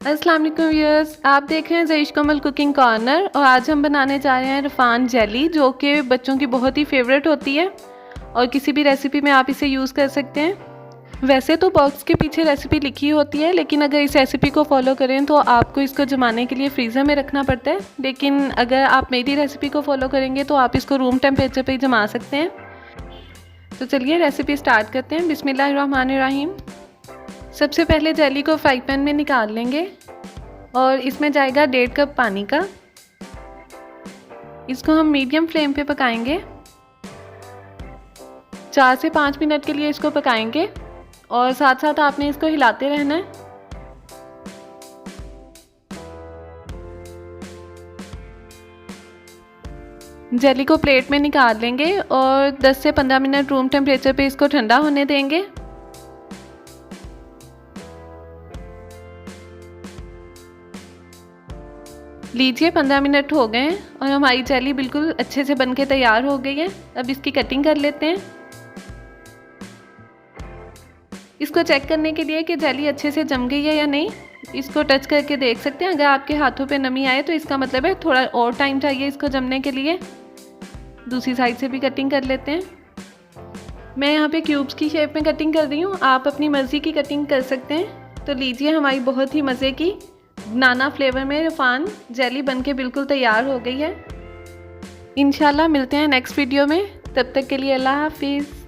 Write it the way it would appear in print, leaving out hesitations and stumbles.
अस्सलाम वालेकुम व्यूअर्स, आप देख रहे हैं ज़ईश कमल कुकिंग कॉर्नर और आज हम बनाने जा रहे हैं रफ़ान जेली, जो कि बच्चों की बहुत ही फेवरेट होती है और किसी भी रेसिपी में आप इसे यूज़ कर सकते हैं। वैसे तो बॉक्स के पीछे रेसिपी लिखी होती है, लेकिन अगर इस रेसिपी को फॉलो करें तो आपको इसको जमाने के लिए फ्रीज़र में रखना पड़ता है, लेकिन अगर आप मेरी रेसिपी को फॉलो करेंगे तो आप इसको रूम टेम्परेचर पर ही जमा सकते हैं। तो चलिए रेसिपी स्टार्ट करते हैं। बिस्मिल्लाहिर्रहमानिर्रहीम। सबसे पहले जेली को फ्राई पैन में निकाल लेंगे और इसमें जाएगा 1.5 कप पानी का। इसको हम मीडियम फ्लेम पे पकाएंगे। 4 से 5 मिनट के लिए इसको पकाएंगे और साथ साथ आपने इसको हिलाते रहना है। जेली को प्लेट में निकाल लेंगे और 10 से 15 मिनट रूम टेम्परेचर पे इसको ठंडा होने देंगे। लीजिए 15 मिनट हो गए हैं और हमारी जेली बिल्कुल अच्छे से बनके तैयार हो गई है। अब इसकी कटिंग कर लेते हैं। इसको चेक करने के लिए कि जेली अच्छे से जम गई है या नहीं, इसको टच करके देख सकते हैं। अगर आपके हाथों पे नमी आए तो इसका मतलब है थोड़ा और टाइम चाहिए इसको जमने के लिए। दूसरी साइड से भी कटिंग कर लेते हैं। मैं यहाँ पे क्यूब्स की शेप में कटिंग कर रही हूँ, आप अपनी मर्ज़ी की कटिंग कर सकते हैं। तो लीजिए हमारी बहुत ही मज़े की बनाना फ्लेवर में रफ़ान जेली बनके बिल्कुल तैयार हो गई है। इंशाल्लाह मिलते हैं नेक्स्ट वीडियो में, तब तक के लिए अल्लाह हाफिज़।